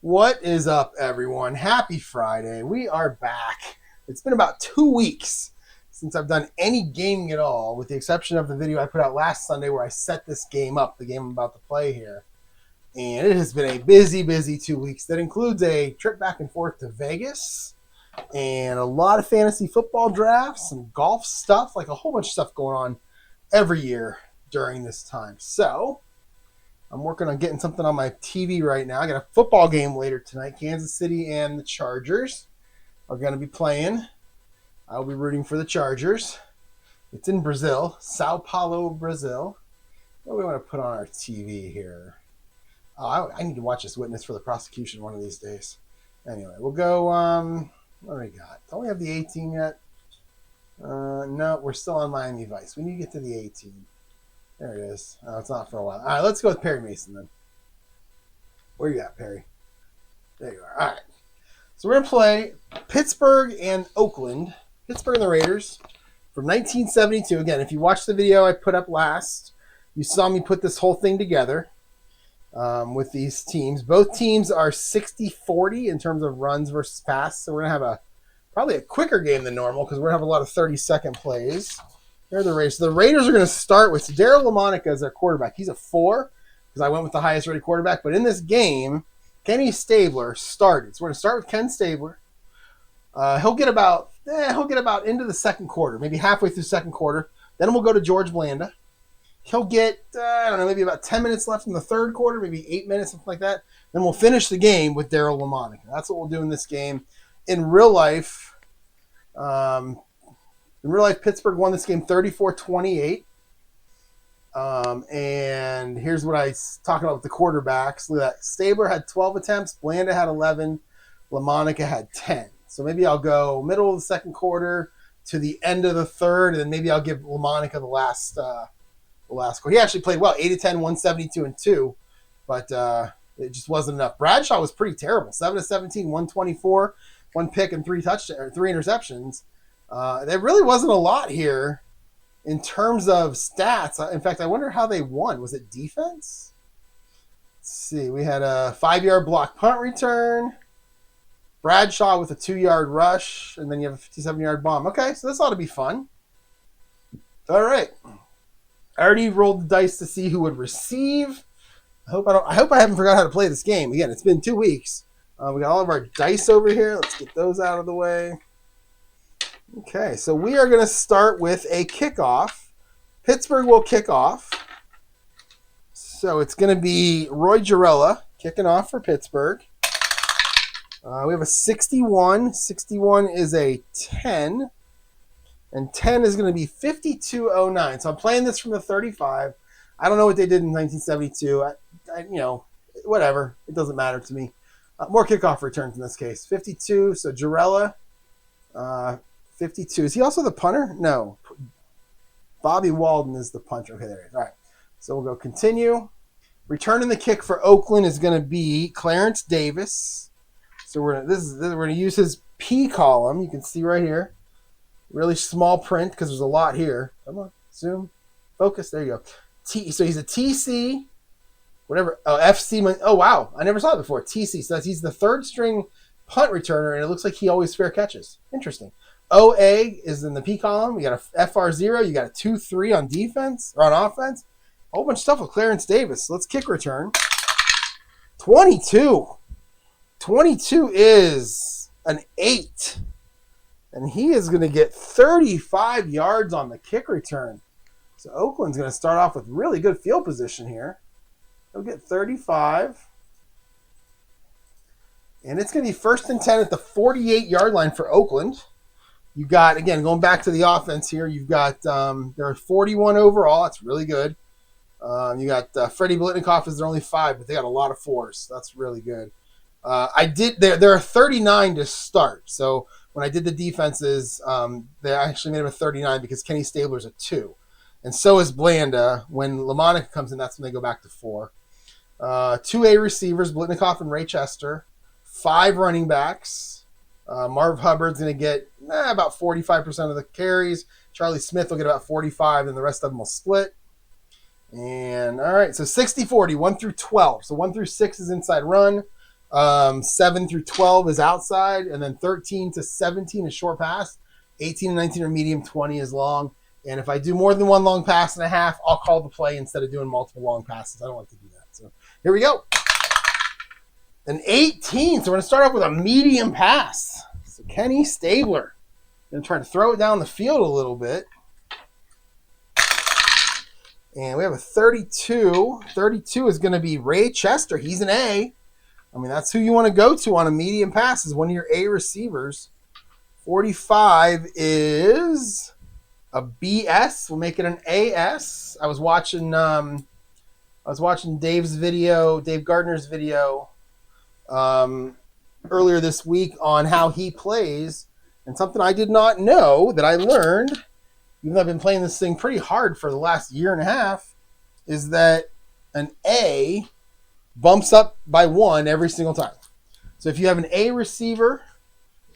What is up, everyone? Happy Friday. We are back. It's been about 2 weeks since I've done any gaming at all, with the exception of the video I put out last Sunday where I set this game up, the game I'm about to play here. And it has been a busy 2 weeks. That includes a trip back and forth to Vegas and a lot of fantasy football drafts, some golf stuff, like a whole bunch of stuff going on every year during this time. So I'm working on getting something on my TV right now. I got a football game later tonight. Kansas City and the Chargers are going to be playing. I'll be rooting for the Chargers. It's in Brazil, Sao Paulo, Brazil. What do we want to put on our TV here? Oh, I need to watch this Witness for the Prosecution one of these days. Anyway, we'll go, what do we got? Don't we have the 18 yet? No, we're still on Miami Vice. We need to get to the 18. There it is. Oh, it's not for a while. All right, let's go with Perry Mason then. Where you at, Perry? There you are. All right. So we're going to play Pittsburgh and Oakland. Pittsburgh and the Raiders from 1972. Again, if you watched the video I put up last, you saw me put this whole thing together with these teams. Both teams are 60-40 in terms of runs versus pass. So we're going to have probably a quicker game than normal because we're going to have a lot of 30-second plays. Here are the Raiders. So the Raiders are going to start with Daryl LaMonica as their quarterback. He's a 4 because I went with the highest rated quarterback. But in this game, Kenny Stabler started. So we're going to start with Ken Stabler. He'll get about into the second quarter, maybe halfway through second quarter. Then we'll go to George Blanda. He'll get, maybe about 10 minutes left in the third quarter, maybe 8 minutes, something like that. Then we'll finish the game with Daryl LaMonica. That's what we'll do in this game. In real life, Pittsburgh won this game 34-28. And here's what I was talking about with the quarterbacks. Look at that. Stabler had 12 attempts. Blanda had 11. LaMonica had 10. So maybe I'll go middle of the second quarter to the end of the third, and then maybe I'll give LaMonica the last quarter. He actually played well, 8 of 10, 172 and 2, but it just wasn't enough. Bradshaw was pretty terrible, 7 of 17, 124, 1 pick and 3 interceptions. There really wasn't a lot here in terms of stats. In fact, I wonder how they won. Was it defense? Let's see. We had a 5-yard block punt return. Bradshaw with a 2-yard rush, and then you have a 57-yard bomb. Okay, so this ought to be fun. All right. I already rolled the dice to see who would receive. I hope I haven't forgot how to play this game. Again, it's been 2 weeks. We got all of our dice over here. Let's get those out of the way. Okay, so we are going to start with a kickoff. Pittsburgh will kick off. So it's going to be Roy Girella kicking off for Pittsburgh. We have a 61. 61 is a 10. And 10 is going to be 5209. So I'm playing this from the 35. I don't know what they did in 1972. Whatever. It doesn't matter to me. More kickoff returns in this case. 52. So Girella, 52. Is he also the punter? No. Bobby Walden is the punter. Okay, there he is. All right. So we'll go continue. Returning the kick for Oakland is going to be Clarence Davis. So we're going to use his P column. You can see right here. Really small print because there's a lot here. Come on, zoom, focus. There you go. So he's a TC, whatever. Oh, FC. Oh, wow. I never saw it before. TC. So he's the third string punt returner, and it looks like he always fair catches. Interesting. OA is in the P column. You got a FR0. You got a 2-3 on defense or on offense. A whole bunch of stuff with Clarence Davis. Let's kick return. 22. 22 is an 8. And he is going to get 35 yards on the kick return. So Oakland's going to start off with really good field position here. He'll get 35. And it's going to be 1st and 10 at the 48-yard line for Oakland. You got, again, going back to the offense here, you've got, there are 41 overall. That's really good. You got Freddie Blitnikoff is their only 5, but they got a lot of 4s. That's really good. There are 39 to start. So when I did the defenses, they actually made him a 39 because Kenny Stabler's a 2. And so is Blanda. When LaMonica comes in, that's when they go back to 4. 2A receivers, Blitnikoff and Ray Chester. 5 running backs. Marv Hubbard's going to get about 45% of the carries. Charlie Smith will get about 45, and the rest of them will split. And all right, so 60-40, 1 through 12. So 1 through 6 is inside run. 7 through 12 is outside, and then 13 to 17 is short pass. 18 and 19 are medium, 20 is long. And if I do more than one long pass and a half, I'll call the play instead of doing multiple long passes. I don't like to do that. So here we go. An 18. So we're going to start off with a medium pass. So Kenny Stabler. Going to try to throw it down the field a little bit. And we have a 32. 32 is going to be Ray Chester. He's an A. I mean, that's who you want to go to on a medium pass is one of your A receivers. 45 is a BS. We'll make it an AS. I was watching Dave's video, Dave Gardner's video earlier this week on how he plays, and something I did not know that I learned, even though I've been playing this thing pretty hard for the last year and a half, is that an A bumps up by 1 every single time. So if you have an A receiver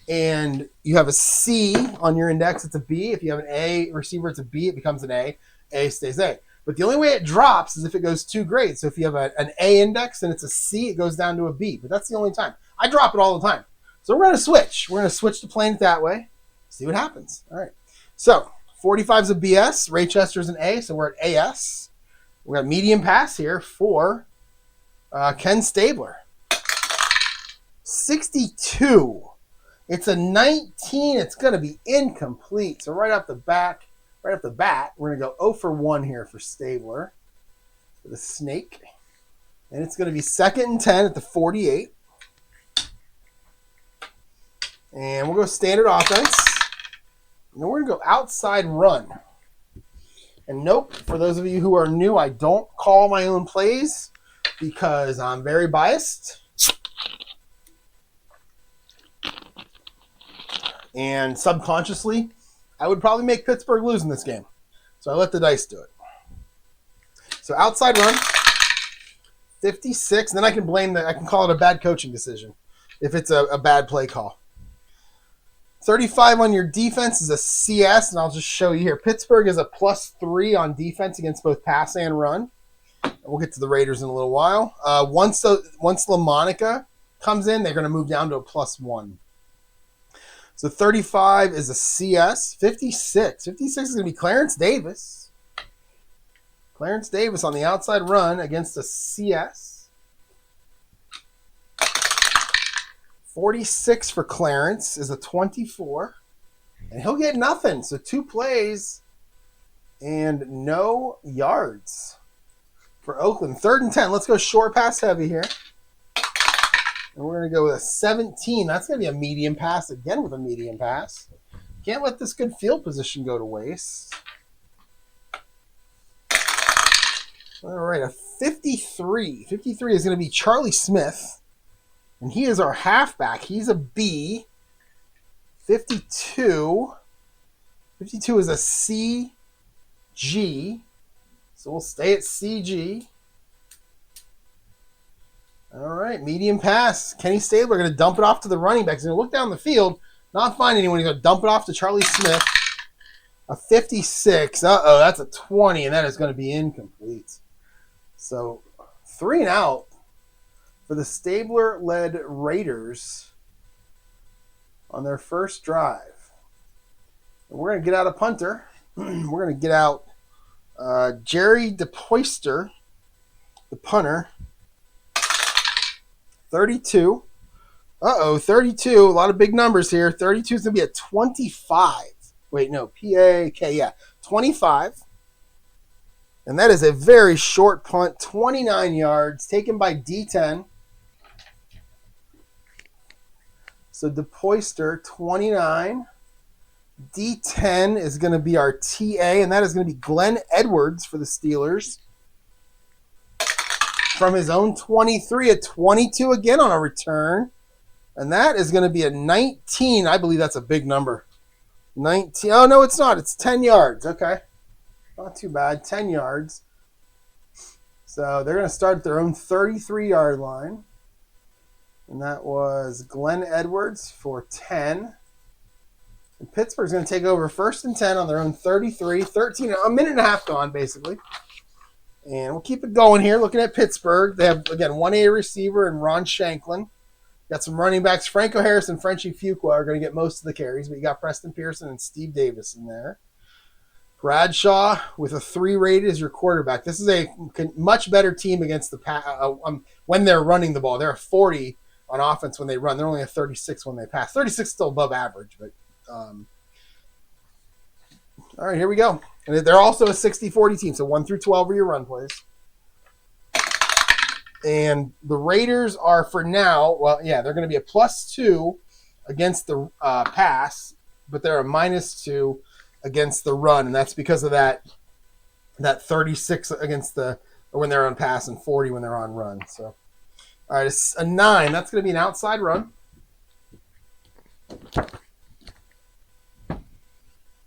and you have a C on your index, it's a B. If you have an A receiver, it's a B. It becomes an A. A stays A. But the only way it drops is if it goes 2 grades. So if you have an A index and it's a C, it goes down to a B. But that's the only time. I drop it all the time. So we're going to switch. We're going to switch to playing it that way. See what happens. All right. So 45 is a BS. Ray Chester's an A. So we're at AS. We got medium pass here for Ken Stabler. 62. It's a 19. It's going to be incomplete. So right off the bat, we're going to go 0 for 1 here for Stabler, for the snake. And it's going to be 2nd and 10 at the 48. And we'll go standard offense. And then we're going to go outside run. And nope, for those of you who are new, I don't call my own plays because I'm very biased. And subconsciously, I would probably make Pittsburgh lose in this game. So I let the dice do it. So outside run, 56. And then I can I can call it a bad coaching decision if it's a bad play call. 35 on your defense is a CS, and I'll just show you here. Pittsburgh is a +3 on defense against both pass and run. And we'll get to the Raiders in a little while. Once LaMonica comes in, they're going to move down to a +1. So 35 is a CS. 56. 56 is going to be Clarence Davis. Clarence Davis on the outside run against a CS. 46 for Clarence is a 24. And he'll get nothing. So 2 plays and no yards for Oakland. 3rd and 10. Let's go short pass heavy here. And we're going to go with a 17. That's going to be a medium pass again with a medium pass. Can't let this good field position go to waste. All right, a 53. 53 is going to be Charlie Smith. And he is our halfback. He's a B. 52. 52 is a CG. So we'll stay at CG. All right, medium pass. Kenny Stabler going to dump it off to the running back. He's going to look down the field, not find anyone. He's going to dump it off to Charlie Smith. A 56. Uh-oh, that's a 20, and that is going to be incomplete. So 3 and out for the Stabler-led Raiders on their first drive. And we're going to get out a punter. We're going to get out Jerry DePoister, the punter. 32. 32. A lot of big numbers here. 32 is going to be a 25. Wait, no. P-A-K, yeah. 25. And that is a very short punt. 29 yards. Taken by D10. So DePoister, 29. D10 is going to be our TA, and that is going to be Glenn Edwards for the Steelers. From his own 23, a 22 again on a return. And that is going to be a 19. I believe that's a big number. 19. Oh, no, it's not. It's 10 yards. Okay. Not too bad. 10 yards. So they're going to start at their own 33-yard line. And that was Glenn Edwards for 10. And Pittsburgh's going to take over 1st and 10 on their own 33. 13, a minute and a half gone, basically. And we'll keep it going here. Looking at Pittsburgh, they have, again, 1A receiver and Ron Shanklin. Got some running backs. Franco Harris and Frenchie Fuqua are going to get most of the carries, but you got Preston Pearson and Steve Davis in there. Bradshaw with a 3 rated as your quarterback. This is a much better team against the when they're running the ball. They're a 40 on offense when they run. They're only a 36 when they pass. 36 is still above average, but all right, here we go. And they're also a 60-40 team, so 1 through 12 are your run plays. And the Raiders are, for now, well, yeah, they're going to be a +2 against the pass, but they're a -2 against the run, and that's because of that 36 against when they're on pass and 40 when they're on run. So, all right, it's a 9. That's going to be an outside run.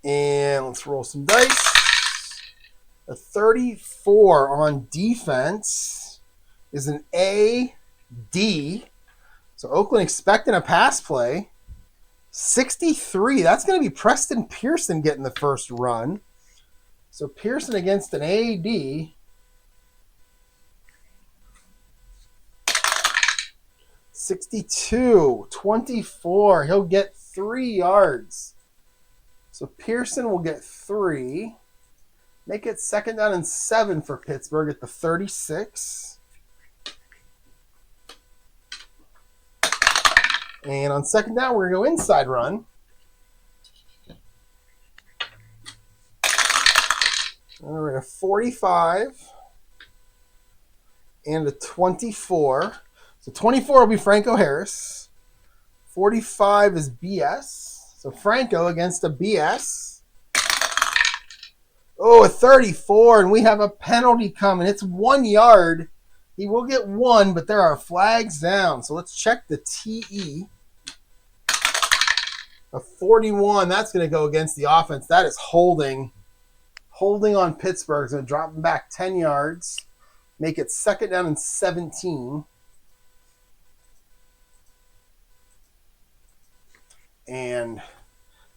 And let's roll some dice. A 34 on defense is an AD. So Oakland expecting a pass play. 63, that's going to be Preston Pearson getting the first run. So Pearson against an AD. 62, 24, he'll get 3 yards. So Pearson will get 3. Make it 2nd down and 7 for Pittsburgh at the 36. And on 2nd down, we're going to go inside run. All right, a 45 and a 24. So 24 will be Franco Harris. 45 is BS. So Franco against a BS. Oh, a 34, and we have a penalty coming. It's 1 yard. He will get 1, but there are flags down. So let's check the TE. A 41, that's going to go against the offense. That is holding on Pittsburgh. So drop them back 10 yards. Make it 2nd down and 17. And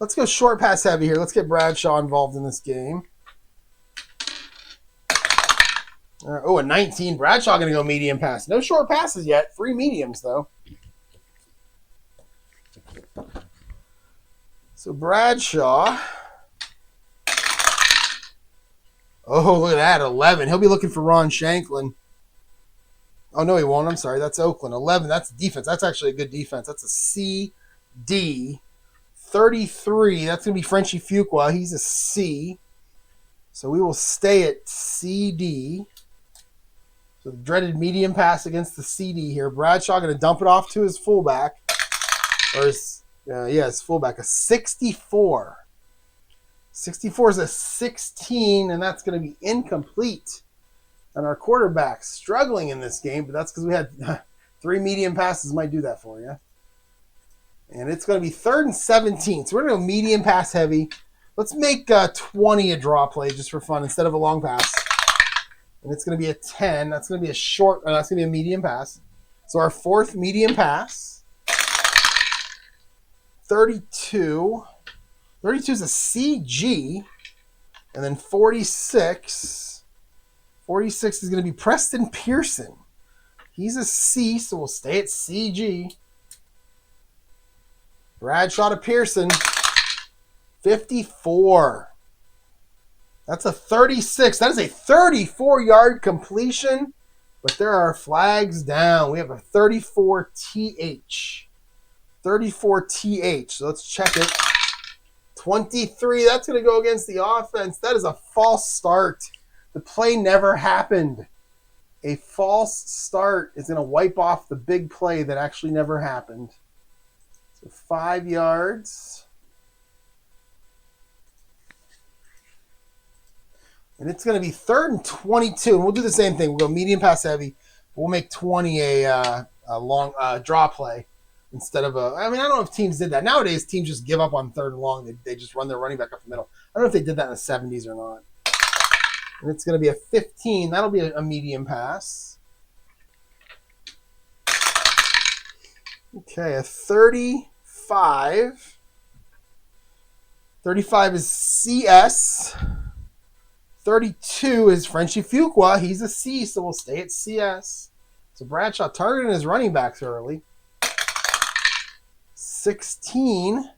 let's go short pass heavy here. Let's get Bradshaw involved in this game. Oh, a 19. Bradshaw going to go medium pass. No short passes yet. 3 mediums, though. So Bradshaw. Oh, look at that. 11. He'll be looking for Ron Shanklin. Oh, no, he won't. I'm sorry. That's Oakland. 11. That's defense. That's actually a good defense. That's a CD. 33. That's going to be Frenchie Fuqua. He's a C. So we will stay at CD. So the dreaded medium pass against the CD here. Bradshaw going to dump it off to his fullback. Or his fullback. A 64. 64 is a 16, and that's going to be incomplete. And our quarterback's struggling in this game, but that's because we had 3 medium passes. Might do that for you. And it's going to be 3rd and 17. So we're going to go medium pass heavy. Let's make 20 a draw play just for fun instead of a long pass. And it's going to be a 10. That's going to be a short, that's going to be a medium pass. So our 4th medium pass. 32. 32 is a CG. And then 46. 46 is going to be Preston Pearson. He's a C, so we'll stay at CG. Bradshaw to Pearson. 54. That's a 36. That is a 34-yard completion, but there are flags down. We have a 34 TH. 34 TH. So let's check it. 23. That's going to go against the offense. That is a false start. The play never happened. A false start is going to wipe off the big play that actually never happened. So 5 yards. And it's going to be 3rd and 22. And we'll do the same thing. We'll go medium pass heavy. We'll make 20 a long draw play instead of I don't know if teams did that. Nowadays, teams just give up on 3rd and long. They just run their running back up the middle. I don't know if they did that in the 70s or not. And it's going to be a 15. That'll be a medium pass. Okay, a 35. 35 is CS. 32 is Frenchie Fuqua. He's a C, so we'll stay at CS. So Bradshaw targeting his running backs early. 16.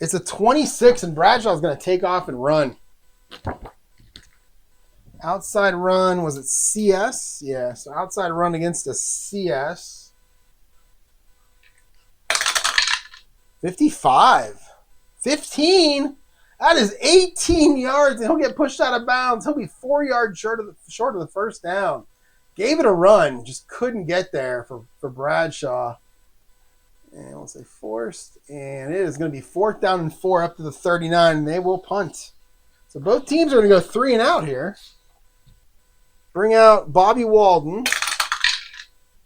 It's a 26, and Bradshaw's going to take off and run. Outside run, was it CS? Yeah, so outside run against a CS. 55. 15? That is 18 yards, and he'll get pushed out of bounds. He'll be 4 yards short of the first down. Gave it a run, just couldn't get there for Bradshaw. And we'll say forced, and it is going to be 4th down and 4 up to the 39, and they will punt. So both teams are going to go 3 and out here. Bring out Bobby Walden.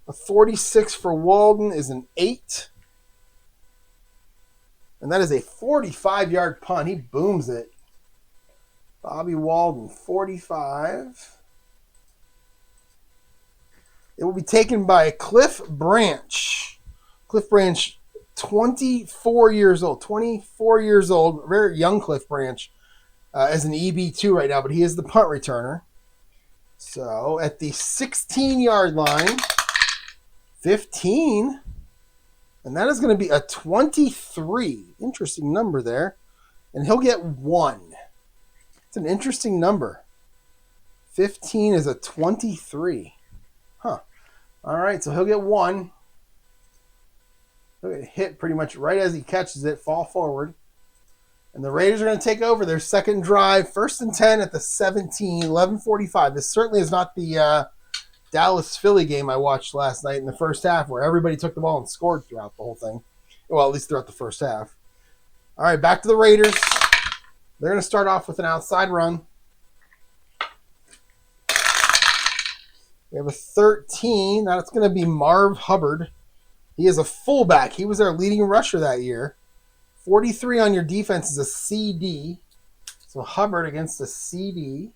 A 46 for Walden is an 8. And that is a 45-yard punt. He booms it. Bobby Walden, 45. It will be taken by Cliff Branch. Cliff Branch, 24 years old. 24 years old. Very young Cliff Branch as an EB2 right now, but he is the punt returner. So at the 16-yard line, 15. And that is going to be a 23. Interesting number there. And he'll get 1. It's an interesting number. 15 is a 23. Huh. All right, so he'll get 1. He'll get hit pretty much right as he catches it, fall forward. And the Raiders are going to take over their second drive. 1st and 10 at the 17, 11:45. This certainly is not the Dallas-Philly game I watched last night in the first half where everybody took the ball and scored throughout the whole thing. Well, at least throughout the first half. All right, back to the Raiders. They're going to start off with an outside run. We have a 13. Now it's going to be Marv Hubbard. He is a fullback. He was our leading rusher that year. 43 on your defense is a CD. So Hubbard against a CD.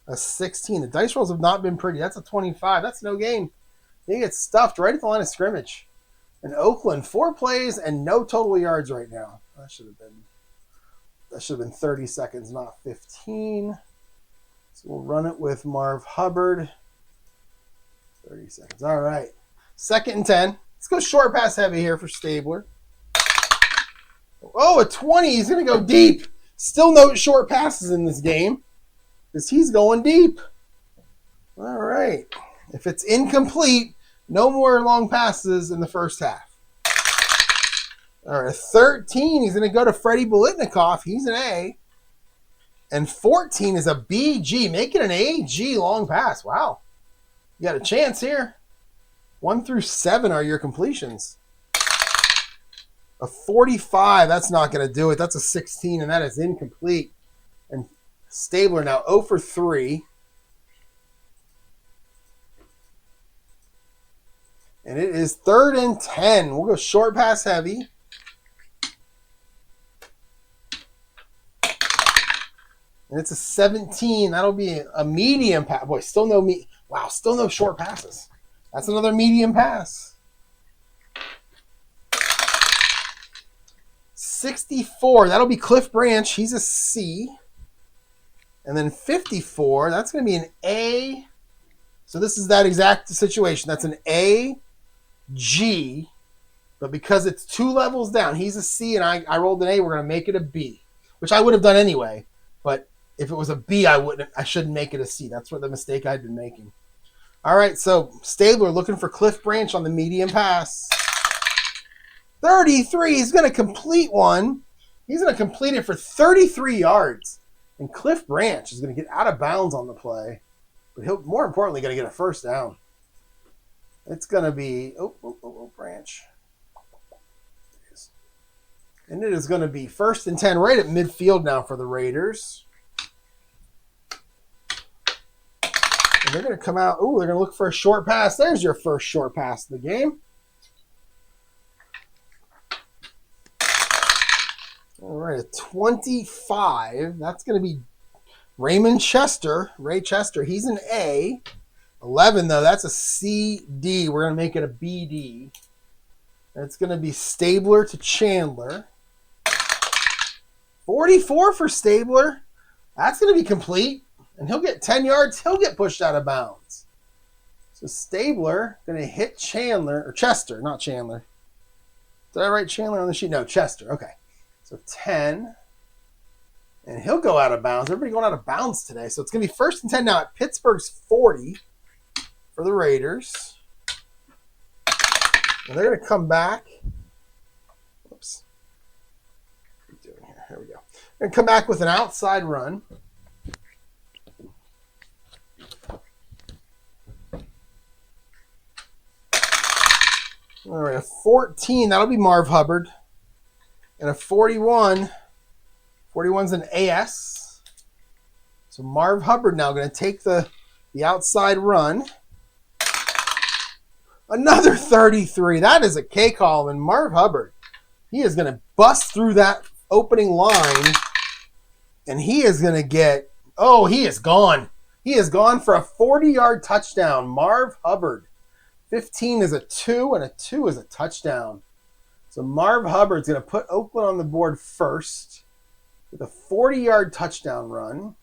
A 16. The dice rolls have not been pretty. That's a 25. That's no gain. He gets stuffed right at the line of scrimmage. And Oakland, 4 plays and no total yards right now. That should have been 30 seconds, not 15. So we'll run it with Marv Hubbard. 30 seconds. All right. 2nd and 10. Let's go short pass heavy here for Stabler. Oh, a 20. He's going to go deep. Still no short passes in this game because he's going deep. All right. If it's incomplete, no more long passes in the first half. All right, 13. He's going to go to Freddie Bolitnikoff. He's an A. And 14 is a BG, making an AG long pass. Wow. You got a chance here. 1 through 7 are your completions. A 45, that's not going to do it. That's a 16, and that is incomplete. And Stabler now 0 for 3. And it is 3rd and 10. We'll go short pass heavy. And it's a 17. That'll be a medium pass. Boy, still no short passes. That's another medium pass. 64. That'll be Cliff Branch. He's a C. And then 54. That's going to be an A. So this is that exact situation. That's an A, G. But because it's 2 levels down, he's a C and I rolled an A, we're going to make it a B. Which I would have done anyway. But if it was a B, I shouldn't make it a C. That's what the mistake I'd been making. All right, so Stabler looking for Cliff Branch on the medium pass. 33, he's going to complete one. He's going to complete it for 33 yards. And Cliff Branch is going to get out of bounds on the play. But he'll, more importantly, going to get a first down. It's going to be, Branch. And it is going to be 1st and 10 right at midfield now for the Raiders. And they're going to come out. They're going to look for a short pass. There's your first short pass of the game. All right, a 25. That's going to be Ray Chester. He's an A. 11, though, that's a CD. We're going to make it a BD. It's going to be Stabler to Chandler. 44 for Stabler. That's going to be complete. And he'll get 10 yards. He'll get pushed out of bounds. So Stabler going to hit Chandler, or Chester, not Chandler. Did I write Chandler on the sheet? No, Chester. Okay. So 10. And he'll go out of bounds. Everybody going out of bounds today. So it's going to be 1st and 10 now at Pittsburgh's 40 for the Raiders. And they're going to come back. Whoops. What are we doing here? Here we go. They're going to come back with an outside run. All right, a 14, that'll be Marv Hubbard. And a 41, 41's an AS. So Marv Hubbard now going to take the outside run. Another 33. That is a K column. And Marv Hubbard, he is going to bust through that opening line. And he is going to get, he is gone. He is gone for a 40-yard touchdown. Marv Hubbard. 15 is a 2, and a 2 is a touchdown. So Marv Hubbard's going to put Oakland on the board first with a 40-yard touchdown run.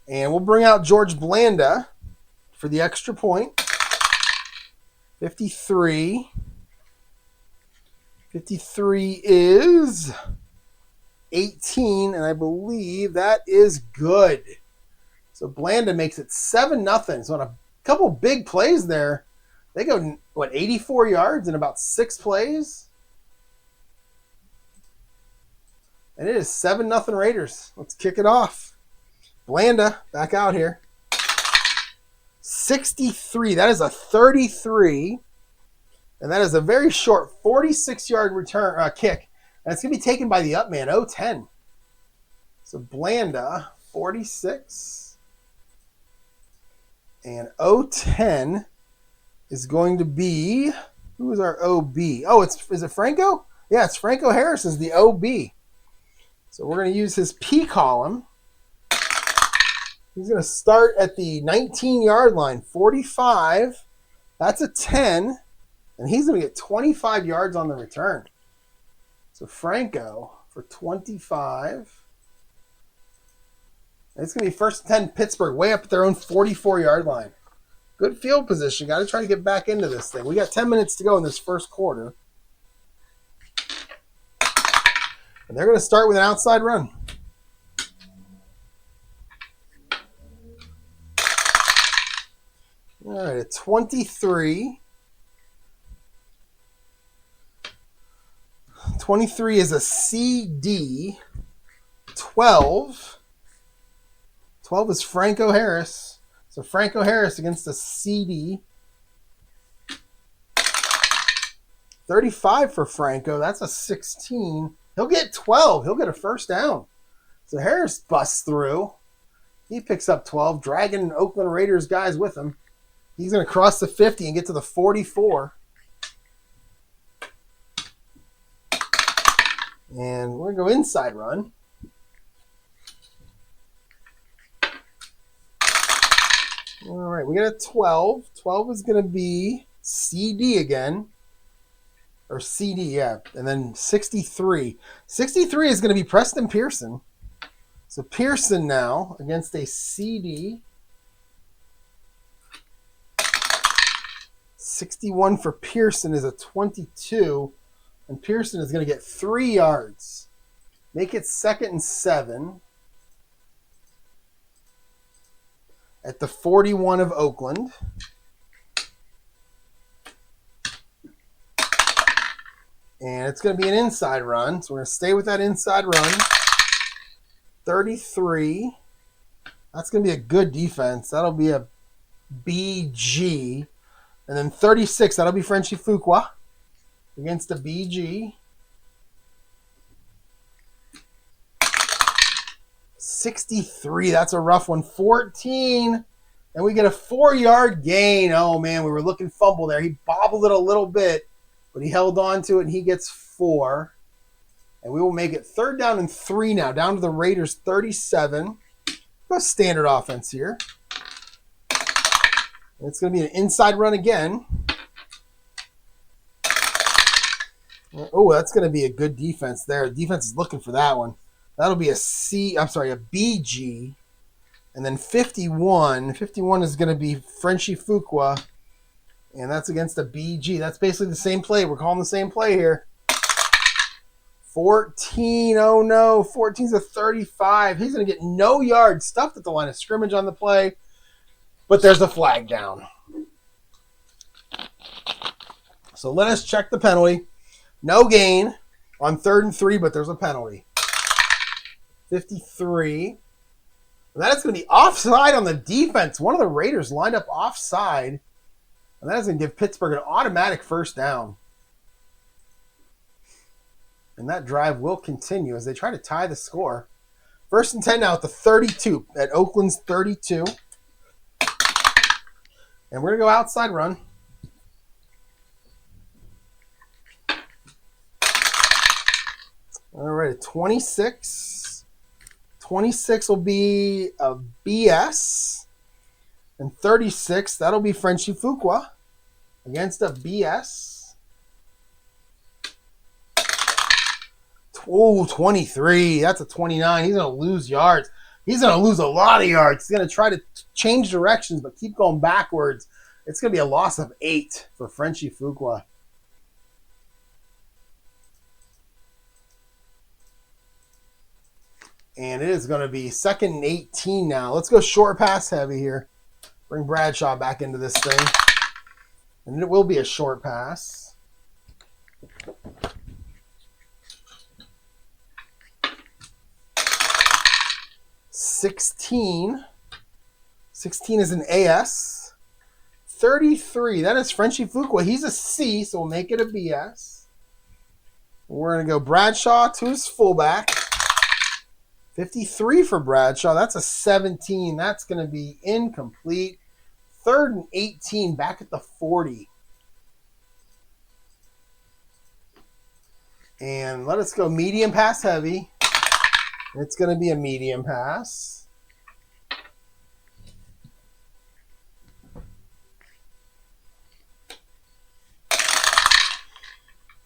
And we'll bring out George Blanda for the extra point. 53. 53 is 18, and I believe that is good. So Blanda makes it 7-0. So on a couple big plays there, they go, 84 yards in about 6 plays? And it is 7-0 Raiders. Let's kick it off. Blanda, back out here. 63. That is a 33. And that is a very short 46-yard return kick. And it's going to be taken by the up man, 0-10. So Blanda, 46. And 0-10 is going to be, who is our OB? Is it Franco? Yeah, it's Franco Harris is the OB. So we're going to use his P column. He's going to start at the 19-yard line, 45. That's a 10. And he's going to get 25 yards on the return. So Franco for 25. It's going to be 1st and 10 Pittsburgh, way up at their own 44-yard line. Good field position. Got to try to get back into this thing. We got 10 minutes to go in this first quarter. And they're going to start with an outside run. All right, a 23. 23 is a CD. 12. 12 is Franco Harris. So Franco Harris against a CD. 35 for Franco. That's a 16. He'll get 12. He'll get a first down. So Harris busts through. He picks up 12, dragging Oakland Raiders guys with him. He's going to cross the 50 and get to the 44. And we're going to go inside run. All right, we got a 12. 12 is going to be CD again. Or CD, yeah. And then 63. 63 is going to be Preston Pearson. So Pearson now against a CD. 61 for Pearson is a 22. And Pearson is going to get 3 yards. Make it 2nd and 7. At the 41 of Oakland. And it's going to be an inside run. So we're going to stay with that inside run. 33. That's going to be a good defense. That'll be a BG. And then 36, that'll be Frenchie Fuqua against a BG. 63, that's a rough one. 14, and we get a 4-yard gain. Oh, man, we were looking fumble there. He bobbled it a little bit, but he held on to it, and he gets 4. And we will make it 3rd down and 3 now, down to the Raiders' 37. Go standard offense here. And it's going to be an inside run again. Oh, that's going to be a good defense there. The defense is looking for that one. That'll be a BG. And then 51. 51 is going to be Frenchie Fuqua. And that's against a BG. That's basically the same play. We're calling the same play here. 14. Oh, no. 14's a 35. He's going to get no yards. Stuffed at the line of scrimmage on the play. But there's a flag down. So let us check the penalty. No gain on 3rd and 3, but there's a penalty. 53. And that is going to be offside on the defense. One of the Raiders lined up offside. And that is going to give Pittsburgh an automatic first down. And that drive will continue as they try to tie the score. 1st and 10 now at the 32, at Oakland's 32. And we're going to go outside run. All right, 26. 26 will be a BS. And 36, that'll be Frenchie Fuqua against a BS. Oh, 23. That's a 29. He's going to lose yards. He's going to lose a lot of yards. He's going to try to change directions but keep going backwards. It's going to be a loss of 8 for Frenchie Fuqua. And it is going to be 2nd and 18 now. Let's go short pass heavy here. Bring Bradshaw back into this thing. And it will be a short pass. $16. 16 is an AS. 33. That is Frenchie Fuqua. He's a C, so we'll make it a BS. We're going to go Bradshaw to his fullback. 53 for Bradshaw. That's a 17. That's going to be incomplete. 3rd and 18 back at the 40. And let us go medium pass heavy. It's going to be a medium pass.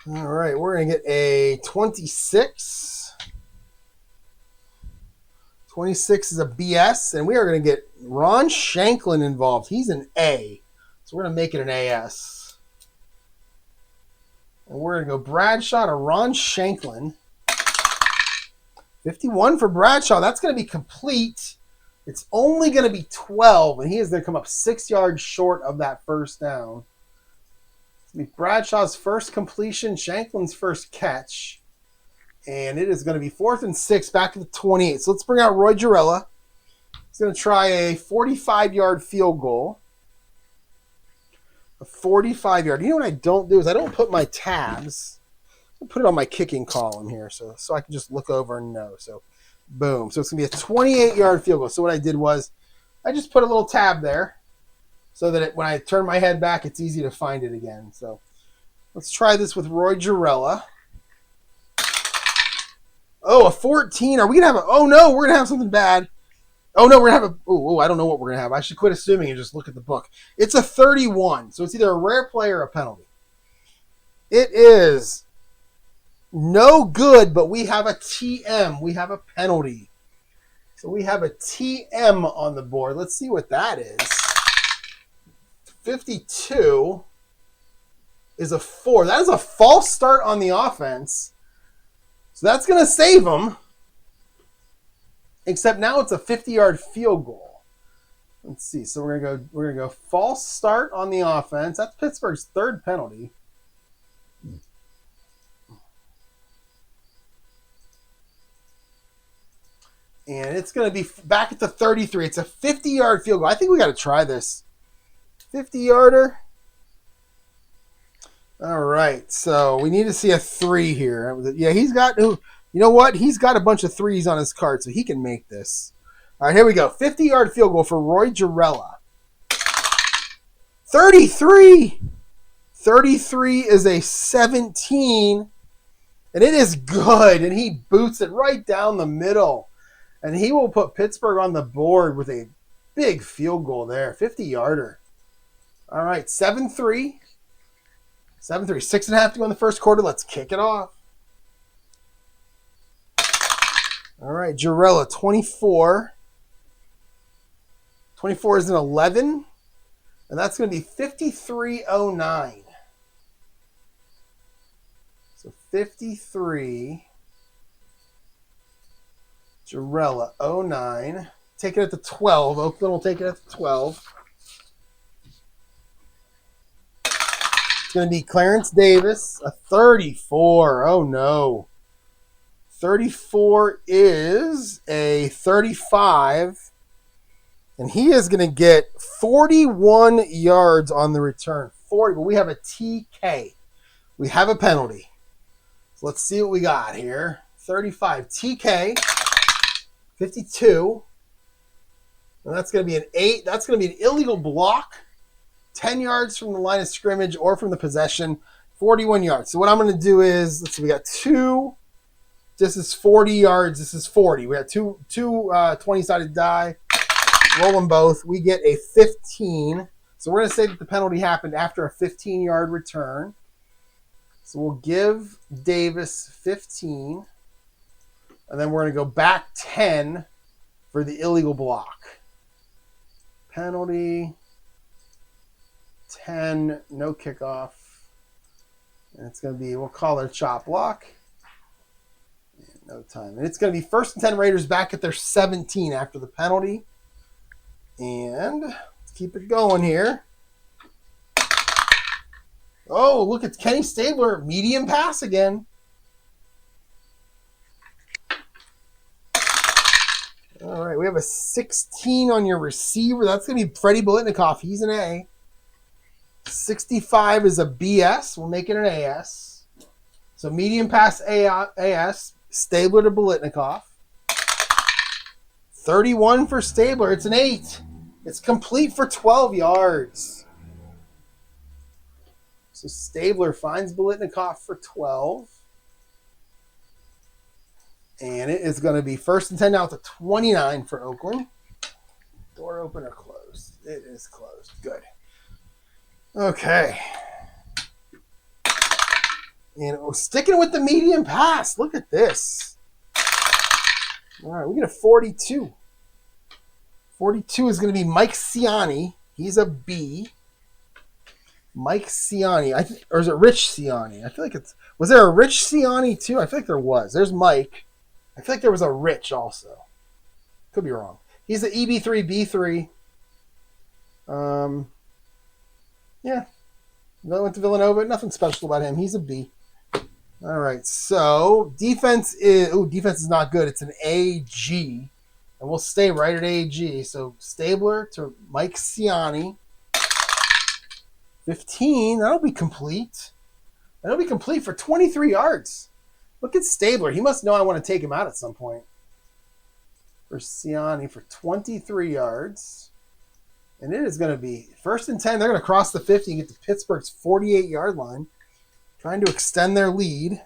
All right, we're going to get a 26. 26 is a BS, and we are going to get Ron Shanklin involved. He's an A, so we're going to make it an AS. And we're going to go Bradshaw to Ron Shanklin. 51 for Bradshaw. That's going to be complete. It's only going to be 12, and he is going to come up 6 yards short of that first down. It's going to be Bradshaw's first completion, Shanklin's first catch. And it is going to be 4th and 6 back at the 28. So let's bring out Roy Jarella. He's going to try a 45-yard field goal. A 45-yard. You know what I don't do is I don't put my tabs. I put it on my kicking column here so I can just look over and know. So, boom. So it's going to be a 28-yard field goal. So what I did was I just put a little tab there so that when I turn my head back, it's easy to find it again. So let's try this with Roy Jarella. Oh, a 14. Are we going to have oh, no, we're going to have something bad. Oh, no, we're going to have I don't know what we're going to have. I should quit assuming and just look at the book. It's a 31. So it's either a rare play or a penalty. It is no good, but we have a TM. We have a penalty. So we have a TM on the board. Let's see what that is. 52 is a 4. That is a false start on the offense. So that's going to save them. Except now it's a 50-yard field goal. Let's see. So we're going to go false start on the offense. That's Pittsburgh's 3rd penalty. And it's going to be back at the 33. It's a 50-yard field goal. I think we got to try this. 50-yarder. All right, so we need to see a 3 here. Yeah, he's got, you know what? He's got a bunch of 3s on his card, so he can make this. All right, here we go. 50-yard field goal for Roy Jarella. 33. 33 is a 17, and it is good, and he boots it right down the middle. And he will put Pittsburgh on the board with a big field goal there, 50-yarder. All right, 7-3. 7-3, 6.5 to go in the first quarter. Let's kick it off. All right, Jarella, 24. 24 is an 11. And that's going to be 5309. So 53. Jarella, 09. Take it at the 12. Oakland will take it at the 12. It's going to be Clarence Davis, a 34. Oh, no. 34 is a 35. And he is going to get 41 yards on the return. 40, but we have a TK. We have a penalty. So let's see what we got here. 35 TK. 52. And that's going to be an 8. That's going to be an illegal block. 10 yards from the line of scrimmage or from the possession. 41 yards. So what I'm going to do is, let's see, we got 2. This is 40 yards. This is 40. We got two 20-sided die. Roll them both. We get a 15. So we're going to say that the penalty happened after a 15-yard return. So we'll give Davis 15. And then we're going to go back 10 for the illegal block. Penalty 10, no kickoff. And it's going to be, we'll call it a chop block. No time. And it's going to be 1st and 10 Raiders back at their 17 after the penalty. And let's keep it going here. Oh, look, it's Kenny Stabler. Medium pass again. All right, we have a 16 on your receiver. That's going to be Freddie Bolitnikoff. He's an A. 65 is a BS. We'll make it an AS. So medium pass AS. Stabler to Bolitnikoff. 31 for Stabler. It's an 8. It's complete for 12 yards. So Stabler finds Bolitnikoff for 12. And it is going to be 1st and 10 now at the 29 for Oakland. Door open or closed? It is closed. Good. Okay. And sticking with the medium pass. Look at this. All right, we get a 42. 42 is going to be Mike Ciani. He's a B. Mike Ciani. Or is it Rich Ciani? I feel like it's... Was there a Rich Ciani too? I feel like there was. There's Mike. I feel like there was a Rich also. Could be wrong. He's the EB3, B3. Yeah. Went to Villanova. Nothing special about him. He's a B. All right. So defense is not good. It's an AG. And we'll stay right at AG. So Stabler to Mike Ciani. 15. That'll be complete. That'll be complete for 23 yards. Look at Stabler. He must know I want to take him out at some point. For Ciani for 23 yards. And it is going to be 1st and 10. They're going to cross the 50 and get to Pittsburgh's 48-yard line. Trying to extend their lead.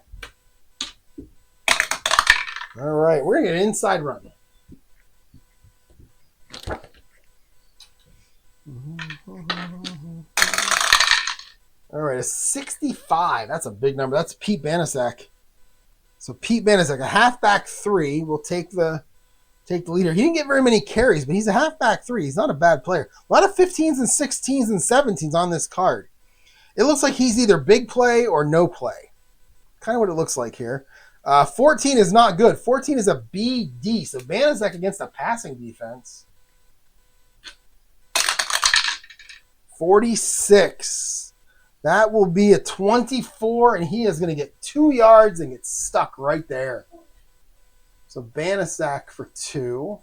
All right. We're going to get an inside run. All right. A 65. That's a big number. That's Pete Banaszak. So Pete Banaszak, a halfback 3, will take the leader. He didn't get very many carries, but he's a halfback 3. He's not a bad player. A lot of 15s and 16s and 17s on this card. It looks like he's either big play or no play. Kind of what it looks like here. 14 is not good. 14 is a BD. So Banaszak against a passing defense. 46. That will be a 24, and he is going to get 2 yards and get stuck right there. So Banaszak for 2.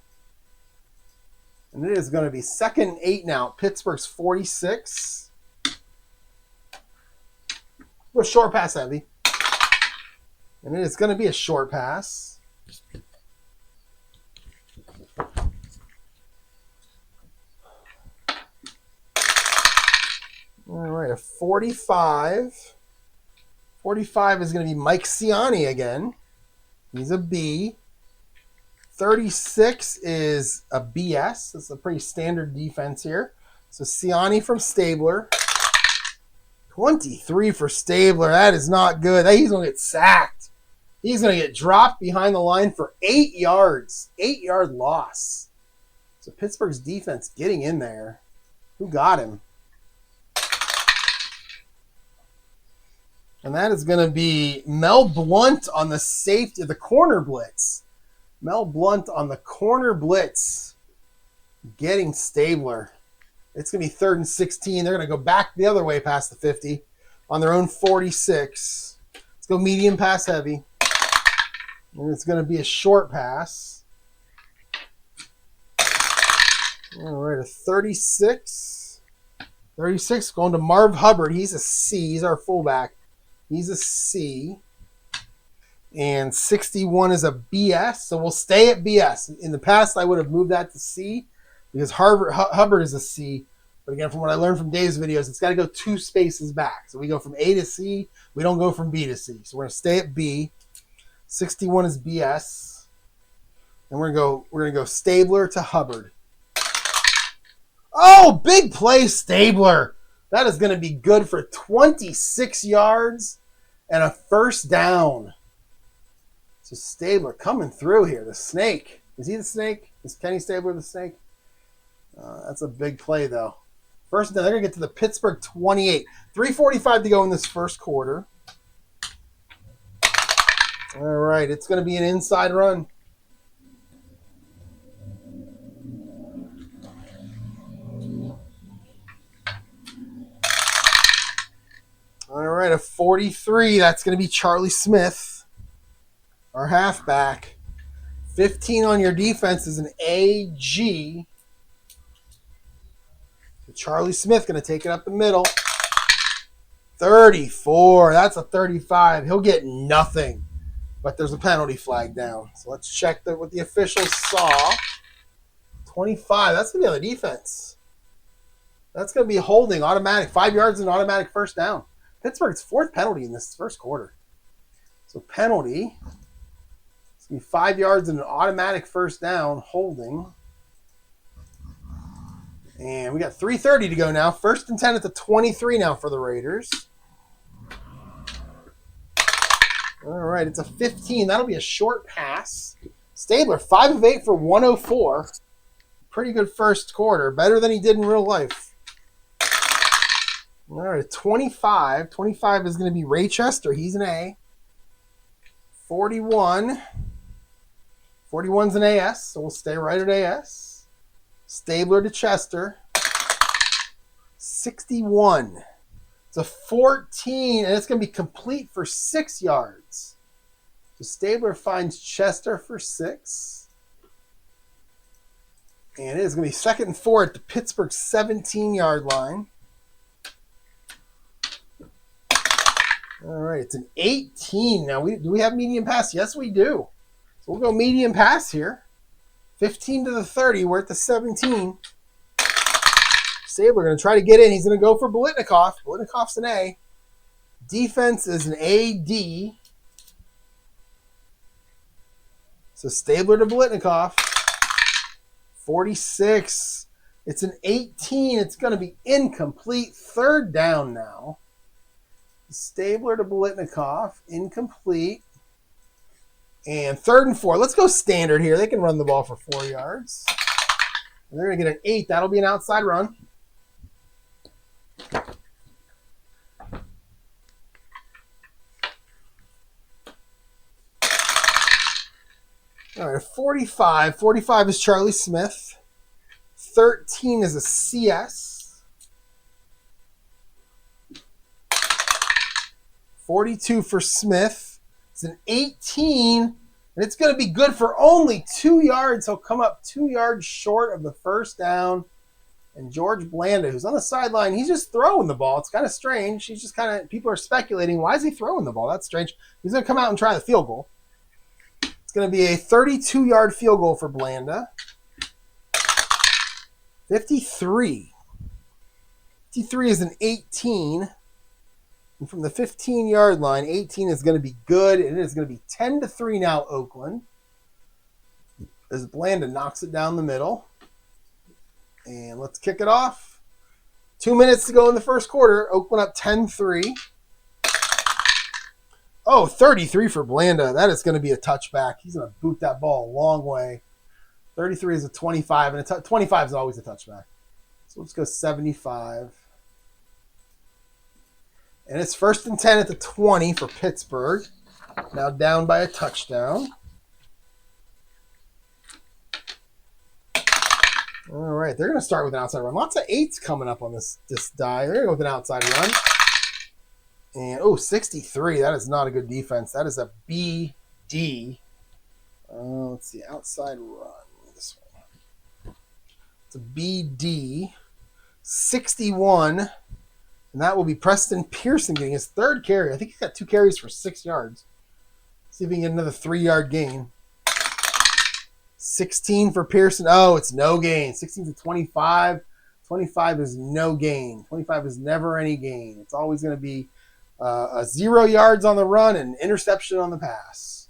And it is going to be 2nd and 8 now. Pittsburgh's 46. Go short pass, heavy. And it is going to be a short pass. All right, a 45. 45 is going to be Mike Ciani again. He's a B. 36 is a BS. That's a pretty standard defense here. So Ciani from Stabler. 23 for Stabler. That is not good. He's going to get sacked. He's going to get dropped behind the line for 8 yards. 8-yard loss. So So Pittsburgh's defense getting in there. Who got him? And that is going to be Mel Blount on the safety, the corner blitz. Mel Blount on the corner blitz getting Stabler. It's going to be 3rd and 16. They're going to go back the other way past the 50 on their own 46. Let's go medium pass heavy. And it's going to be a short pass. All right, a 36. 36 going to Marv Hubbard. He's a C. He's our fullback. He's a C. And 61 is a BS, so we'll stay at BS. In the past, I would have moved that to C because Hubbard is a C. But again, from what I learned from Dave's videos, it's got to go 2 spaces back. So we go from A to C. We don't go from B to C. So we're going to stay at B. 61 is BS. And we're going to go Stabler to Hubbard. Oh, big play, Stabler. That is going to be good for 26 yards and a first down. So Stabler coming through here. The snake. Is he the snake? Is Kenny Stabler the snake? That's a big play, though. First down, they're going to get to the Pittsburgh 28. 3:45 to go in this first quarter. All right, it's going to be an inside run. All right, a 43. That's going to be Charlie Smith, our halfback. 15 on your defense is an AG. So Charlie Smith going to take it up the middle. 34. That's a 35. He'll get nothing. But there's a penalty flag down. So let's check what the officials saw. 25. That's going to be on the defense. That's going to be holding automatic. 5 yards and automatic first down. Pittsburgh's 4th penalty in this first quarter. So penalty. It's going to be 5 yards and an automatic first down, holding. And we got 3:30 to go now. 1st and 10 at the 23 now for the Raiders. All right, it's a 15. That'll be a short pass. Stabler, 5 of 8 for 104. Pretty good first quarter. Better than he did in real life. All right, 25. 25 is going to be Ray Chester. He's an A. 41. 41's an AS, so we'll stay right at AS. Stabler to Chester. 61. It's a 14, and it's going to be complete for 6 yards. So Stabler finds Chester for 6. And it is going to be 2nd and 4 at the Pittsburgh 17-yard line. All right, it's an 18. Now, do we have medium pass? Yes, we do. So we'll go medium pass here. 15 to the 30. We're at the 17. Stabler going to try to get in. He's going to go for Biletnikoff. Biletnikoff's an A. Defense is an AD. So Stabler to Biletnikoff. 46. It's an 18. It's going to be incomplete. 3rd down now. Stabler to Biletnikoff. Incomplete. And 3rd and 4. Let's go standard here. They can run the ball for 4 yards. And they're going to get an 8. That'll be an outside run. All right, 45. 45 is Charlie Smith. 13 is a CS. 42 for Smith. It's an 18, and it's going to be good for only 2 yards. He'll come up 2 yards short of the first down. And George Blanda, who's on the sideline, he's just throwing the ball. It's kind of strange. He's just kind of, people are speculating, why is he throwing the ball? That's strange. He's going to come out and try the field goal. It's going to be a 32-yard field goal for Blanda. 53. 53 is an 18. And from the 15-yard line, 18 is going to be good. And it is going to be 10-3 now, Oakland. As Blanda knocks it down the middle. And let's kick it off. 2 minutes to go in the first quarter. Oakland up 10-3. Oh, 33 for Blanda. That is going to be a touchback. He's going to boot that ball a long way. 33 is a 25, and 25 is always a touchback. So let's go 75. And it's 1st and 10 at the 20 for Pittsburgh. Now down by a touchdown. All right, they're going to start with an outside run. Lots of 8s coming up on this die. They're going to go with an outside run. And, 63. That is not a good defense. That is a BD. Let's see, outside run. This one. It's a BD. 61. And that will be Preston Pearson getting his 3rd carry. I think he's got 2 carries for 6 yards. See if we can get another 3-yard gain. 16 for Pearson. Oh, it's no gain. 16 to 25. 25 is no gain. 25 is never any gain. It's always going to be 0 yards on the run and interception on the pass.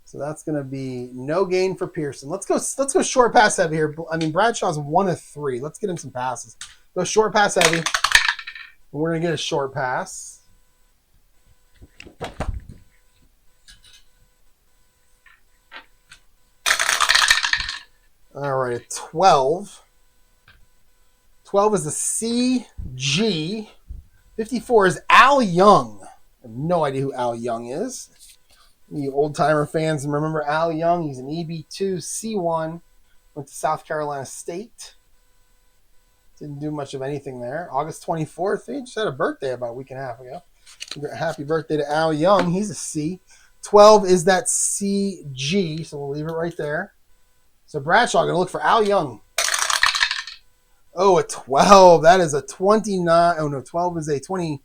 So that's going to be no gain for Pearson. Let's go short pass heavy here. I mean, Bradshaw's 1 of 3. Let's get him some passes. Go short pass heavy. We're going to get a short pass. All right, 12. 12 is the CG. 54 is Al Young. I have no idea who Al Young is. You old-timer fans remember Al Young. He's an EB2, C1. Went to South Carolina State. Didn't do much of anything there. August 24th. He just had a birthday about a week and a half ago. Happy birthday to Al Young. He's a C. 12 is that CG, so we'll leave it right there. So Bradshaw going to look for Al Young. Oh, a 12. That is a 29. Oh, no, 12 is a 20.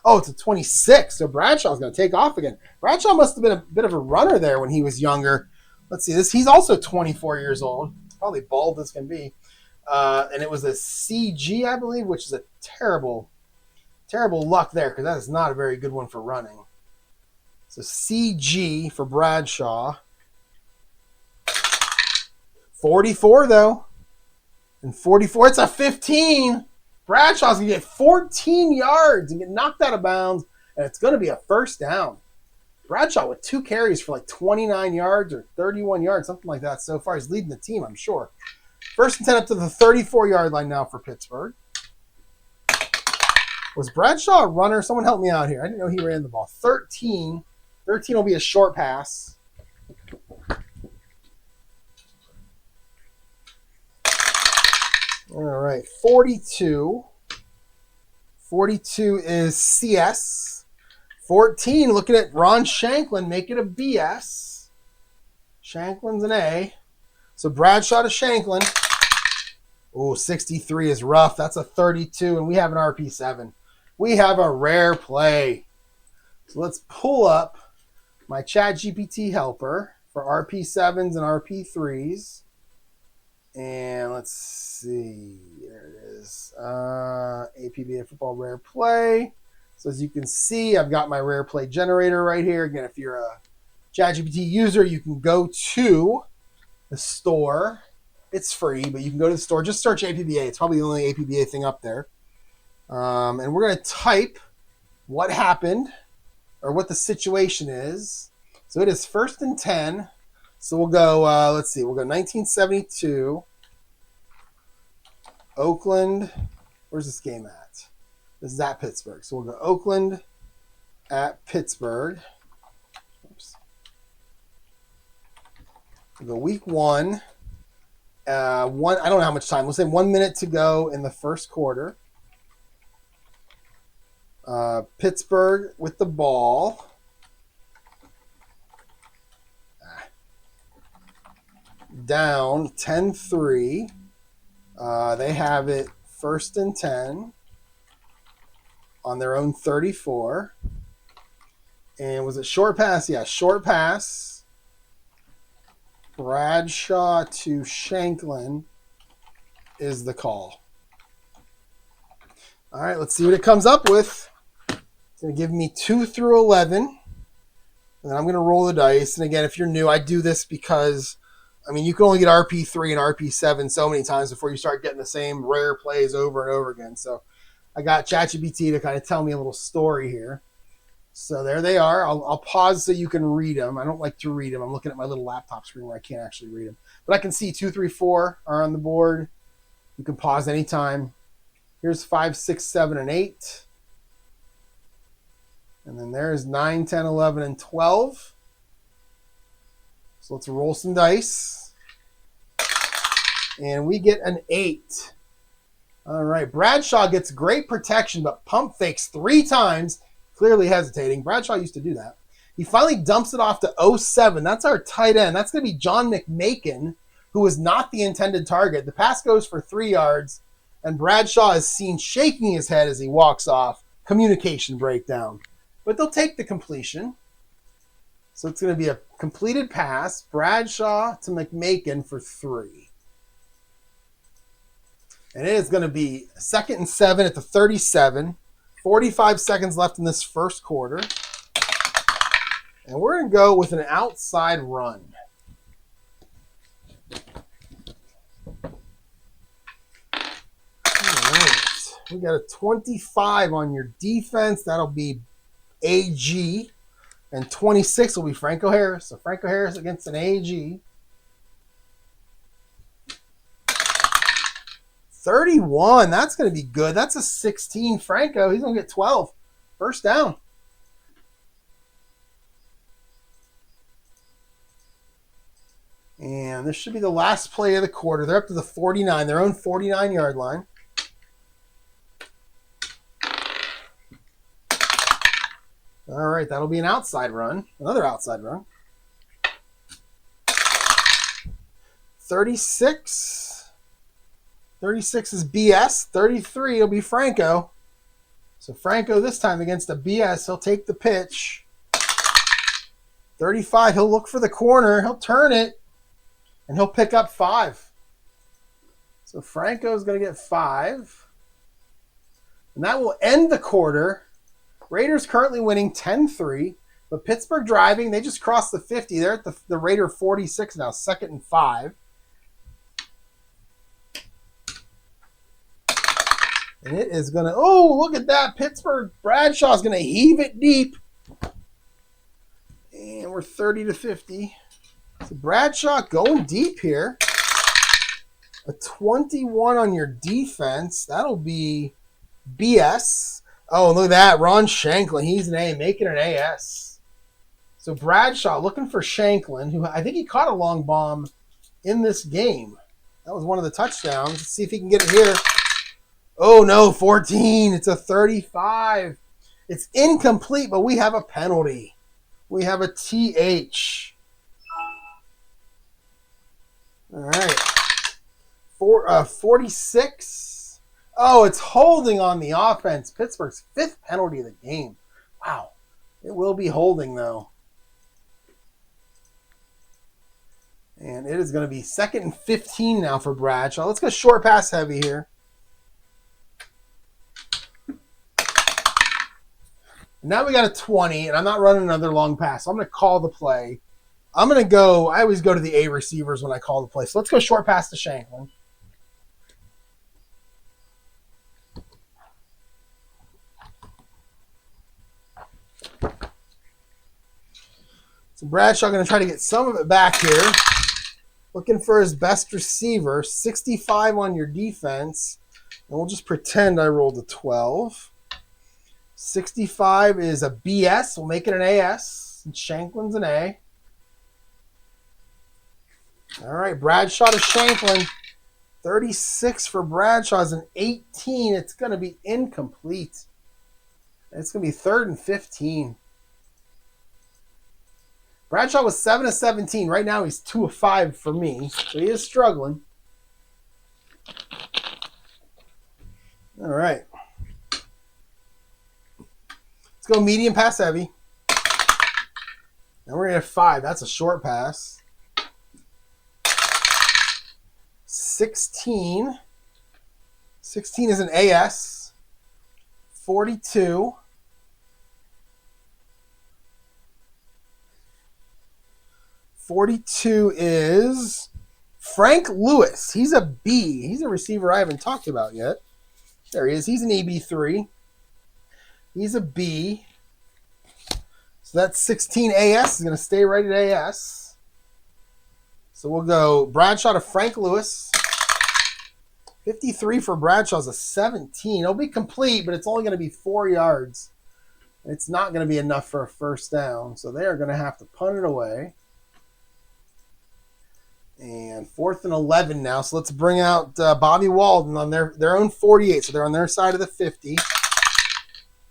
Oh, it's a 26. So Bradshaw's going to take off again. Bradshaw must have been a bit of a runner there when he was younger. Let's see this. He's also 24 years old. Probably bald as can be. And it was a CG, I believe, which is a terrible luck there because that is not a very good one for running. So CG for Bradshaw. 44, though. And 44, it's a 15. Bradshaw's going to get 14 yards and get knocked out of bounds, and it's going to be a 1st down. Bradshaw with 2 carries for like 29 yards or 31 yards, something like that so far. He's leading the team, I'm sure. 1st and 10 up to the 34-yard line now for Pittsburgh. Was Bradshaw a runner? Someone help me out here. I didn't know he ran the ball. 13. 13 will be a short pass. All right, 42. 42 is CS. 14, looking at Ron Shanklin, make it a BS. Shanklin's an A. So Bradshaw to Shanklin. Oh, 63 is rough. That's a 32, and we have an RP7. We have a rare play. So let's pull up my ChatGPT helper for RP7s and RP3s. And let's see. There it is. APBA Football Rare Play. So as you can see, I've got my rare play generator right here. Again, if you're a ChatGPT user, you can go to the store. It's free, but you can go to the store. Just search APBA. It's probably the only APBA thing up there. And we're going to type what happened or what the situation is. So it is 1st and 10. So we'll go, let's see, we'll go 1972, Oakland. Where's this game at? This is at Pittsburgh. So we'll go Oakland at Pittsburgh. Oops. We'll go week 1. I don't know how much time. We'll say 1 minute to go in the 1st quarter. Pittsburgh with the ball. Down 10-3. They have it 1st and 10 on their own 34. And was it short pass? Yeah, short pass. Bradshaw to Shanklin is the call. All right, let's see what it comes up with. It's going to give me 2 through 11. And then I'm going to roll the dice. And again, if you're new, I do this because you can only get RP3 and RP7 so many times before you start getting the same rare plays over and over again. So I got ChatGPT to kind of tell me a little story here. So there they are. I'll pause so you can read them. I don't like to read them. I'm looking at my little laptop screen where I can't actually read them. But I can see 2, 3, 4 are on the board. You can pause anytime. Here's 5, 6, 7, and 8. And then there's 9, 10, 11, and 12. So let's roll some dice. And we get an 8. All right. Bradshaw gets great protection, but pump fakes 3 times. Clearly hesitating. Bradshaw used to do that. He finally dumps it off to 07. That's our tight end. That's going to be John McMakin, who was not the intended target. The pass goes for 3 yards, and Bradshaw is seen shaking his head as he walks off. Communication breakdown. But they'll take the completion. So it's going to be a completed pass. Bradshaw to McMakin for 3. And it is going to be 2nd and 7 at the 37. 45 seconds left in this first quarter. And we're going to go with an outside run. All right. We got a 25 on your defense. That'll be AG. And 26 will be Franco Harris. So Franco Harris against an AG. 31. That's going to be good. That's a 16. Franco, he's going to get 12. First down. And this should be the last play of the quarter. They're up to the 49, their own 49-yard line. All right, that'll be an outside run. Another outside run. 36. 36 is BS. 33 will be Franco. So Franco this time against a BS. He'll take the pitch. 35, he'll look for the corner. He'll turn it. And he'll pick up 5. So Franco's going to get 5. And that will end the quarter. Raiders currently winning 10-3. But Pittsburgh driving. They just crossed the 50. They're at the Raider 46 now. 2nd and 5. And it is going to, oh, look at that. Pittsburgh, Bradshaw's going to heave it deep. And we're 30 to 50. So Bradshaw going deep here. A 21 on your defense. That'll be BS. Oh, look at that. Ron Shanklin. He's an A, making an AS. So Bradshaw looking for Shanklin, who I think he caught a long bomb in this game. That was one of the touchdowns. Let's see if he can get it here. Oh, no, 14. It's a 35. It's incomplete, but we have a penalty. We have a TH. All right. 46. Oh, it's holding on the offense. Pittsburgh's 5th penalty of the game. Wow. It will be holding, though. And it is going to be 2nd and 15 now for Bradshaw. Let's go short pass heavy here. Now we got a 20, and I'm not running another long pass. So I'm going to call the play. I'm going to go, I always go to the A receivers when I call the play. So let's go short pass to Shanklin. So Bradshaw going to try to get some of it back here. Looking for his best receiver. 65 on your defense. And we'll just pretend I rolled a 12. 65 is a BS. We'll make it an AS. And Shanklin's an A. All right, Bradshaw to Shanklin. 36 for Bradshaw is an 18. It's going to be incomplete. It's going to be 3rd and 15. Bradshaw was 7 of 17. Right now he's 2 of 5 for me. So he is struggling. All right. Let's go medium pass heavy. Now we're going to have 5. That's a short pass. 16. 16 is an AS. 42. 42 is Frank Lewis. He's a B. He's a receiver I haven't talked about yet. There he is. He's an EB3. He's a B. So that's 16 AS is going to stay right at AS. So we'll go Bradshaw to Frank Lewis. 53 for Bradshaw's a 17. It'll be complete, but it's only going to be 4 yards. It's not going to be enough for a first down. So they are going to have to punt it away. And 4th and 11 now. So let's bring out Bobby Walden on their own 48. So they're on their side of the 50.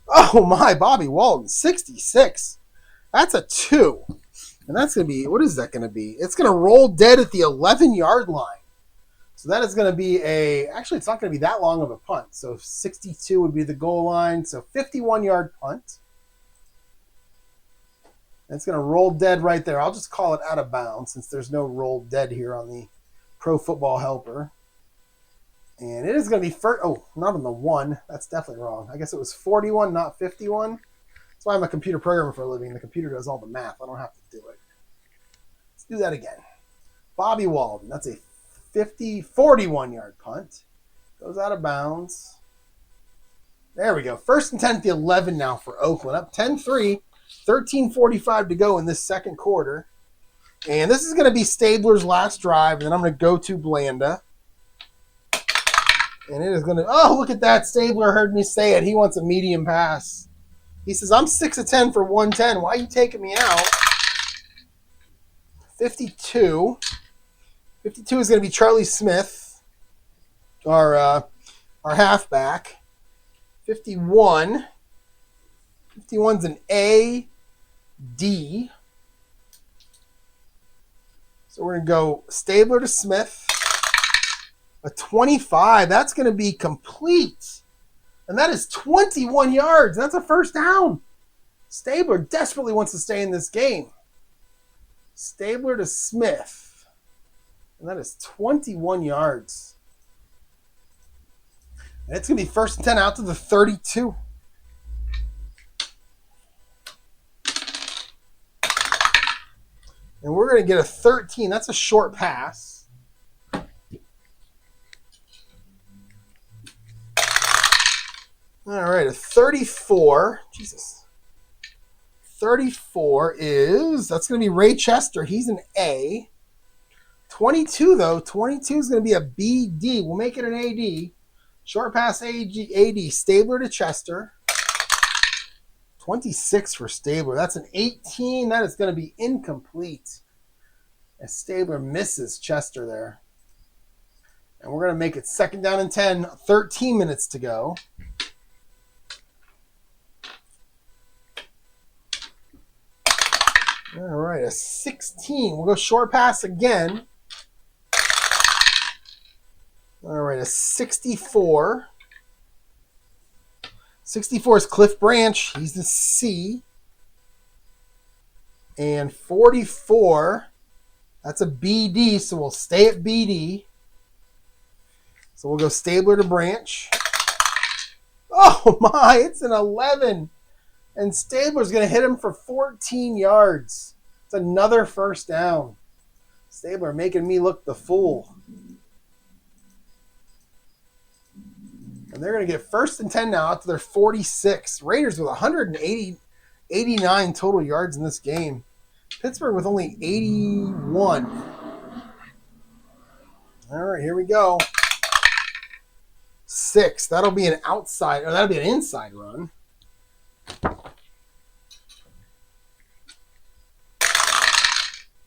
Oh my, Bobby Walden, 66. That's a 2. And that's going to be, what is that going to be? It's going to roll dead at the 11-yard line. So that is going to be actually it's not going to be that long of a punt. So 62 would be the goal line. So 51-yard punt. And it's going to roll dead right there. I'll just call it out of bounds since there's no roll dead here on the Pro Football Helper. And it is going to be first. Oh, not on the 1. That's definitely wrong. I guess it was 41, not 51. That's why I'm a computer programmer for a living. The computer does all the math. I don't have to do it. Let's do that again. Bobby Walden. That's a 41-yard punt. Goes out of bounds. There we go. 1st and 10 at the 11 now for Oakland. Up 10-3. 13:45 to go in this second quarter. And this is going to be Stabler's last drive. And then I'm going to go to Blanda. And it is going to... Oh, look at that. Stabler heard me say it. He wants a medium pass. He says, I'm 6 of 10 for 110. Why are you taking me out? 52. 52 is going to be Charlie Smith, our halfback. 51. 51's an A, D. So we're going to go Stabler to Smith. A 25. That's going to be complete. And that is 21 yards. That's a first down. Stabler desperately wants to stay in this game. Stabler to Smith. And that is 21 yards. And it's going to be 1st and 10 out to the 32. And we're going to get a 13. That's a short pass. All right, a 34. Jesus. 34 that's going to be Ray Chester. He's an A. 22, though. 22 is going to be a BD. We'll make it an AD. Short pass AD. Stabler to Chester. 26 for Stabler. That's an 18. That is going to be incomplete. As Stabler misses Chester there. And we're going to make it 2nd down and 10. 13 minutes to go. All right, a 16. We'll go short pass again. All right, a 64. 64 is Cliff Branch. He's the C. And 44, that's a BD, so we'll stay at BD. So we'll go Stabler to Branch. Oh my, it's an 11. And Stabler's going to hit him for 14 yards. It's another first down. Stabler making me look the fool. And they're going to get 1st and 10 now out to their 46. Raiders with 89 total yards in this game. Pittsburgh with only 81. All right, here we go. 6. That'll be an outside, or that'll be an inside run.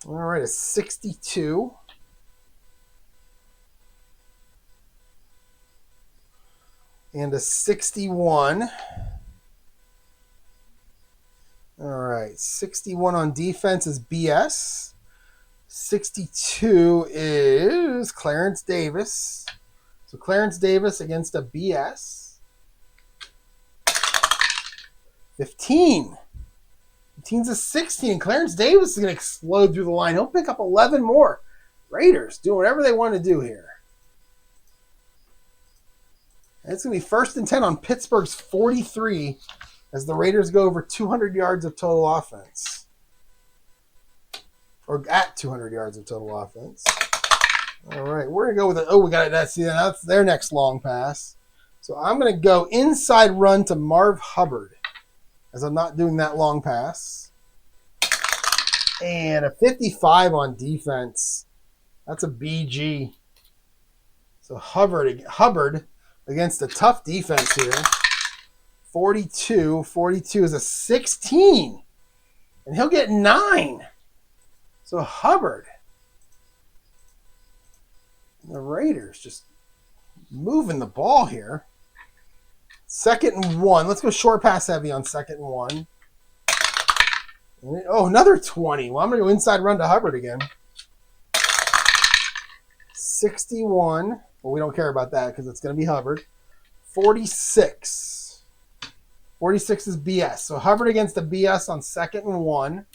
All right, a 62. And a 61. All right, 61 on defense is BS. 62 is Clarence Davis. So Clarence Davis against a BS. 15. 15's a 16. Clarence Davis is going to explode through the line. He'll pick up 11 more. Raiders doing whatever they want to do here. And it's going to be 1st and 10 on Pittsburgh's 43 as the Raiders go over 200 yards of total offense. Or at 200 yards of total offense. All right, we're going to go with it. Oh, we got it. That's their next long pass. So I'm going to go inside run to Marv Hubbard as I'm not doing that long pass. And a 55 on defense. That's a BG. So Hubbard against a tough defense here. 42. 42 is a 16. And he'll get 9. So Hubbard. The Raiders just moving the ball here. 2nd and 1. Let's go short pass heavy on 2nd and 1. Oh, another 20. Well, I'm going to go inside run to Hubbard again. 61. Well, we don't care about that because it's going to be Hubbard. 46. 46 is BS. So Hubbard against the BS on 2nd and 1.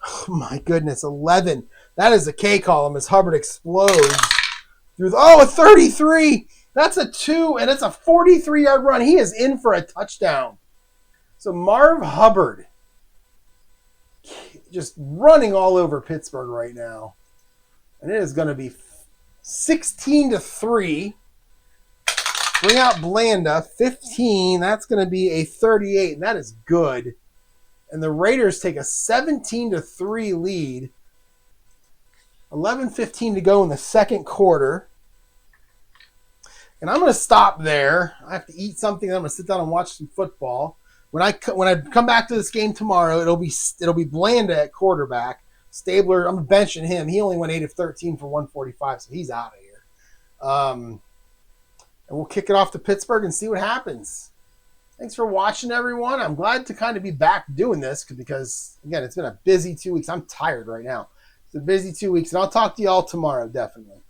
Oh, my goodness. 11. That is a K column as Hubbard explodes through a 33. That's a 2, and it's a 43-yard run. He is in for a touchdown. So Marv Hubbard just running all over Pittsburgh right now. And it is going to be 16-3. Bring out Blanda, 15. That's going to be a 38, and that is good. And the Raiders take a 17-3 lead. 11:15 to go in the second quarter. And I'm going to stop there. I have to eat something. I'm going to sit down and watch some football. When I come back to this game tomorrow, it'll be Blanda at quarterback. Stabler, I'm benching him. He only went 8 of 13 for 145, so he's out of here. And we'll kick it off to Pittsburgh and see what happens. Thanks for watching, everyone. I'm glad to kind of be back doing this because, again, it's been a busy 2 weeks. I'm tired right now. It's a busy 2 weeks, and I'll talk to you all tomorrow, definitely.